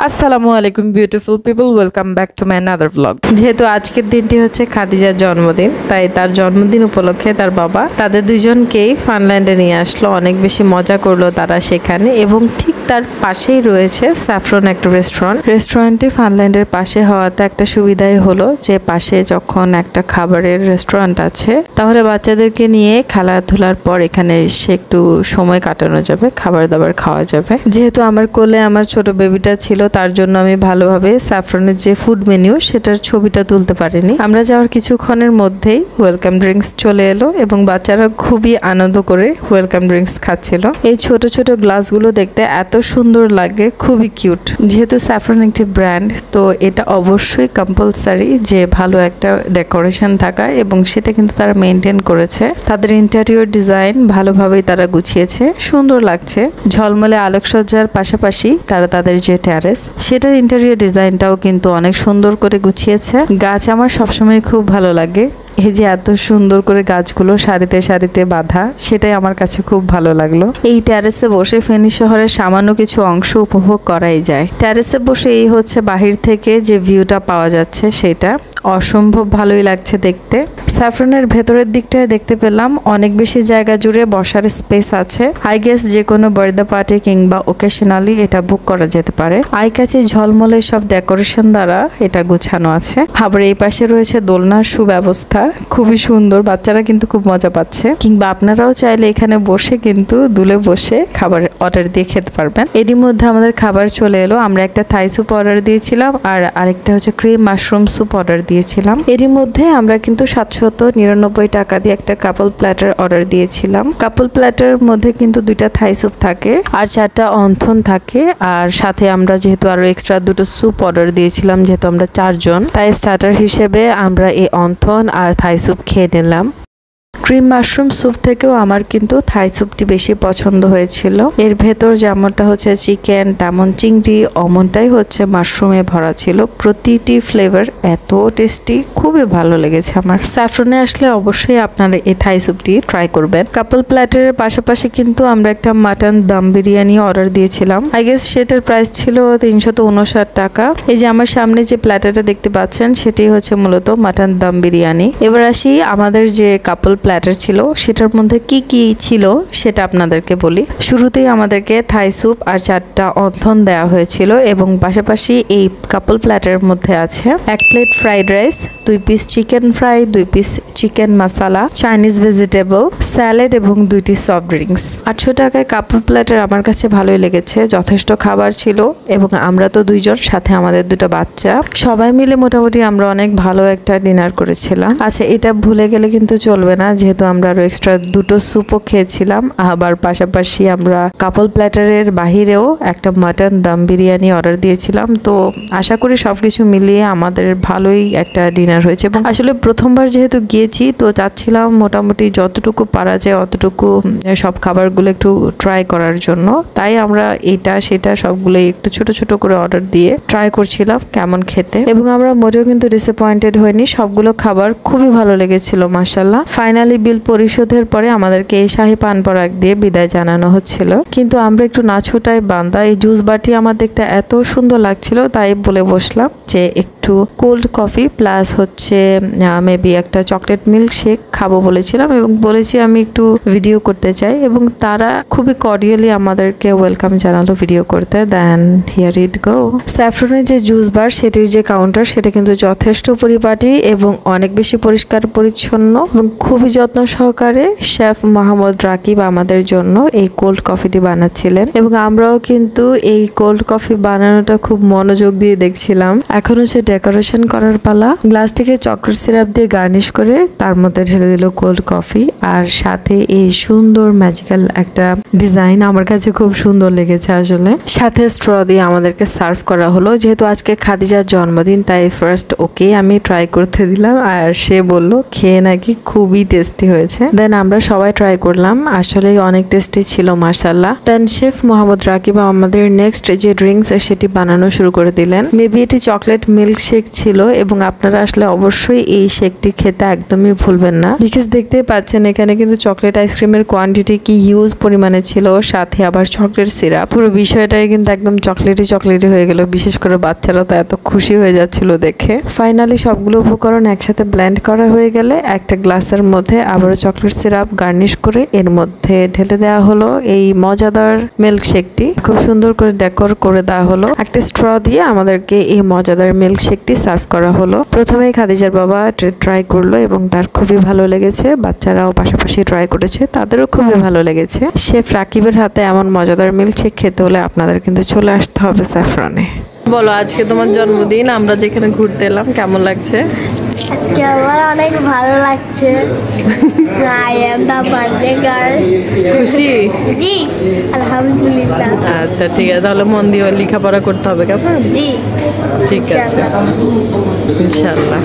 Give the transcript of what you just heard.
আসসালামু আলাইকুম beautiful people, welcome back to my another blog. যেহেতু আজকের দিনটি হচ্ছে খাদিজার জন্মদিন, তাই তার জন্মদিন উপলক্ষে তার বাবা তাদের দুজনকেই ফানল্যান্ডে নিয়ে আসলো। অনেক বেশি মজা করলো তারা সেখানে, এবং ঠিক তার পাশেই রয়েছে স্যাফরন একটা রেস্টুরেন্টটি ফানল্যান্ডের পাশে হওয়াতে একটা সুবিধাই হলো যে পাশে যখন একটা খাবারের রেস্টুরেন্ট আছে তাহলে বাচ্চাদেরকে নিয়ে খেলাধুলার পর এখানে এসে একটু সময় কাটানো যাবে, খাবার দাবার খাওয়া যাবে। যেহেতু আমার কোলে আমার ছোট বেবিটা ছিল, তার জন্য আমি ভালোভাবে স্যাফরনের যে ফুড মেনু সেটার ছবিটা তুলতে পারিনি। আমরা যাওয়ার কিছুক্ষণের মধ্যেই ওয়েলকাম ড্রিঙ্কস চলে এলো এবং বাচ্চারা খুবই আনন্দ করে ওয়েলকাম ড্রিঙ্কস খাচ্ছিল। এই ছোট ছোট গ্লাসগুলো দেখতে এত সুন্দর লাগে, খুবই কিউট। যেহেতু স্যাফরন একটি ব্র্যান্ড, তো এটা অবশ্যই কম্পালসারি যে ভালো একটা ডেকোরেশন থাকা, এবং সেটা কিন্তু তারা মেনটেন করেছে। তাদের ইন্টেরিয়র ডিজাইন ভালোভাবেই তারা গুছিয়েছে, সুন্দর লাগছে। ঝলমলে আলোকসজ্জার পাশাপাশি তারা তাদের যে টেরেস সেটার ইন্টেরিয়র ডিজাইনটাও কিন্তু অনেক সুন্দর করে গুছিয়েছে। গাছ আমার সবসময় খুব ভালো লাগে। এই যে এত সুন্দর করে গাছগুলো সারিতে সারিতে বাঁধা, সেটাই আমার কাছে খুব ভালো লাগলো। এই টেরেসে বসে ফেনী শহরের সামান্য কিছু অংশ উপভোগ করাই যায়। টেরেসে বসে এই হচ্ছে বাহির থেকে যে ভিউটা পাওয়া যাচ্ছে, সেটা অসম্ভব ভালোই লাগছে দেখতে। স্যাফরনের ভেতরের দিকটায় দেখতে পেলাম অনেক বেশি জায়গা জুড়ে বসার স্পেস আছে। আই গেস যে কোনো বার্থডে পার্টি কিংবা ওকেশনালি এটা বুক করা যেতে পারে। আই কাছে ঝলমলে সব ডেকোরেশন দ্বারা এটা গোছানো আছে। আবার এই পাশে রয়েছে দোলনার সুব্যবস্থা, খুবই সুন্দর। বাচ্চারা কিন্তু খুব মজা পাচ্ছে, কিংবা আপনারাও চাইলে এখানে বসে কিন্তু দুলে বসে খাবার অর্ডার দিয়ে খেতে পারবেন। এরই মধ্যে আমাদের খাবার চলে এলো। আমরা একটা থাই স্যুপ অর্ডার দিয়েছিলাম আর আরেকটা হচ্ছে ক্রিম মাশরুম স্যুপ অর্ডার দিয়েছিলাম। এরই মধ্যে আমরা কিন্তু 799 টাকা দিয়ে একটা কাপল প্ল্যাটার অর্ডার দিয়েছিলাম। কাপল প্ল্যাটার মধ্যে কিন্তু 2টা থাই স্যুপ থাকে আর 4টা অন্থন থাকে, আর সাথে আমরা যেহেতু আরো এক্সট্রা 2টো স্যুপ অর্ডার দিয়েছিলাম, যেহেতু আমরা 4 জন, তাই স্টার্টার হিসেবে আমরা এই অন্থন আর থাই স্যুপ খেয়ে নিলাম। ক্রিম মাশরুম স্যুপ থেকেও আমার কিন্তু থাই স্যুপটি বেশি পছন্দ হয়েছিল। এর ভেতর যেমনটা হচ্ছে চিকেন, তেমন চিংড়ি, অমনটাই হচ্ছে মাশরুমে ভরা ছিল। প্রতিটি ফ্লেভার এত টেস্টি, খুবই ভালো লেগেছে আমার। স্যাফরনে আসলে অবশ্যই আপনারা এই থাই স্যুপটি ট্রাই করবেন। কাপল প্ল্যাটারের পাশাপাশি কিন্তু আমরা একটা মাটন দম বিরিয়ানি অর্ডার দিয়েছিলাম। আই গেস সেটার প্রাইস ছিল 359 টাকা। এই যে আমার সামনে যে প্ল্যাটারটা দেখতে পাচ্ছেন, সেটি হচ্ছে মূলত মাটন দম বিরিয়ানি। এবার আসি আমাদের যে কাপল প্ল্যাটার ছিল সেটার মধ্যে কি কি ছিল সেটা আপনাদেরকে বলি। শুরুতেই আমাদেরকে থাই স্যুপ আর 4টা অন্থন দেওয়া হয়েছিল, এবং পাশাপাশি এই কাপল প্ল্যাটারের মধ্যে আছে 1 plate fried rice, 2 piece chicken fry, 2 piece chicken মশলা, চাইনিজ ভেজিটেবল, স্যালাড এবং 2টি সফট ড্রিঙ্কস। 800 টাকায় কাপল প্ল্যাটার আমার কাছে ভালোই লেগেছে। যথেষ্ট খাবার ছিল, এবং আমরা তো 2 জন, সাথে আমাদের 2টা বাচ্চা, সবাই মিলে মোটামুটি আমরা অনেক ভালো একটা ডিনার করেছিলাম। আচ্ছা, এটা ভুলে গেলে কিন্তু চলবে না, যেহেতু আমরা আরো এক্সট্রা 2টো স্যুপও খেয়েছিলাম। আবার পাশাপাশি আমরা কাপল প্ল্যাটারের বাহিরেও একটা মাটন দম বিরিয়ানি অর্ডার দিয়েছিলাম। তো আশা করি সবকিছু মিলিয়ে আমাদের ভালোই একটা ডিনার হয়েছে। এবং আসলে প্রথমবার যেহেতু গিয়েছি, তো চাচ্ছিলাম মোটামুটি যতটুকু পারা যায় অতটুকু সব খাবারগুলো একটু ট্রাই করার জন্য। তাই আমরা এটা সেটা সবগুলোই একটু ছোট ছোট করে অর্ডার দিয়ে ট্রাই করছিলাম কেমন খেতে, এবং আমরা মোটেও কিন্তু ডিসঅ্যাপয়েন্টেড হইনি। সবগুলো খাবার খুবই ভালো লেগেছিল মাশাআল্লাহ। ফাইনালি বিল পরিশোধের পরে আমাদেরকে এই শাহী পান পরাগ দিয়ে বিদায় জানানো হচ্ছিল, কিন্তু আমরা একটু নাছোটায় বান্দা। এই জুস বাটি আমার দেখতে এত সুন্দর লাগছিল, তাই বলে বসলাম যে একটু কোল্ড কফি প্লাস হচ্ছে মেবি একটা চকলেট মিল্ক শেক খাবো বলেছিলাম, এবং বলেছি আমি একটু ভিডিও করতে চাই, এবং তারা খুবই কর্ডিয়ালি আমাদেরকে ওয়েলকাম জানালো ভিডিও করতে। দেন হিয়ার ইট গো। স্যাফরনের যে জুস বার সেটির যে কাউন্টার, সেটা কিন্তু যথেষ্ট পরিপাটি এবং অনেক বেশি পরিষ্কার পরিচ্ছন্ন, এবং খুবই যত্ন সহকারে শেফ মোহাম্মদ রাকিব আমাদের জন্য এই কোল্ড কফিটি বানাচ্ছিলেন, এবং আমরাও কিন্তু এই কোল্ড কফি বানানোটা খুব মনোযোগ দিয়ে দেখছিলাম। এখন হচ্ছে ডেকোরেশন করার পালা। গ্লাসটিকে চকলেট সিরাপ দিয়ে গার্নিশ করে তার মধ্যে ঢেলে দিল কোল্ড কফি, আর সাথে এই সুন্দর ম্যাজিক্যাল একটা ডিজাইন আমার কাছে খুব সুন্দর লেগেছে আসলে। সাথে স্ট্র দিয়ে আমাদেরকে সার্ভ করা হলো। যেহেতু আজকে খাদিজার জন্মদিন, তাই ফার্স্ট ওকে আমি ট্রাই করতে দিলাম, আর সে বলল খেয়ে নাকি খুবই টেস্টি হয়েছে। দেন আমরা সবাই ট্রাই করলাম, আসলে অনেক টেস্টি ছিল মাশাআল্লাহ। দেন শেফ মোহাম্মদ রাকিব আমাদের নেক্সট যে ড্রিঙ্কস সেটি বানানো শুরু করে দিলেন। মেবি এটি চকলেট মিল্ক শেক ছিল এবং আপনারা আসলে অবশ্যই এই শেকটি খেতে একদমই ভুলবেন না। বিকজ দেখতেই পাচ্ছেন এখানে কিন্তু চকলেট আইসক্রিমের কোয়ান্টিটি কি হিউজ পরিমাণে ছিল, সাথে আবার চকলেট সিরাপ। পুরো বিষয়টাই কিন্তু একদম চকলেটি হয়ে গেল। বিশেষ করে বাচ্চারা তো এত খুশি হয়ে যাচ্ছিল দেখে। ফাইনালি সবগুলো উপকরণ একসাথে ব্লেন্ড করা হয়ে গেলে একটা গ্লাসের মধ্যে আবারও চকলেট সিরাপ গার্নিশ করে এর মধ্যে ঢেলে দেওয়া হলো এই মজাদার মিল্ক শেকটি। খুব সুন্দর করে ডেকোর করে দেওয়া হলো। একটা স্ট্র দিয়ে আমাদেরকে এই মজাদার মিল্ক শেকটি সার্ভ করা হলো। প্রথমেই খাদিজার বাবা ট্রাই করলো এবং তার খুবই ভালো লেগেছে। বাচ্চারাও পাশাপাশি ট্রাই করেছে, তাদেরও খুবই ভালো লেগেছে। শেফ রাকিবের হাতে এমন মজাদার মিল্ক শেক খেতে হলে আপনাদের কিন্তু চলে আসতে হবে স্যাফরনে। বলো, আজকে তোমার জন্মদিন, আমরা যেখানে ঘুরতে এলাম কেমন লাগছে? আজকে আমার অনেক ভালো লাগছে। I am the birthday girl. খুশি? জি আলহামদুলিল্লাহ। আচ্ছা ঠিক আছে, তাহলে মন দিয়ে লেখাপড়া করতে হবে কেমন? জি ঠিক আছে ইনশাআল্লাহ।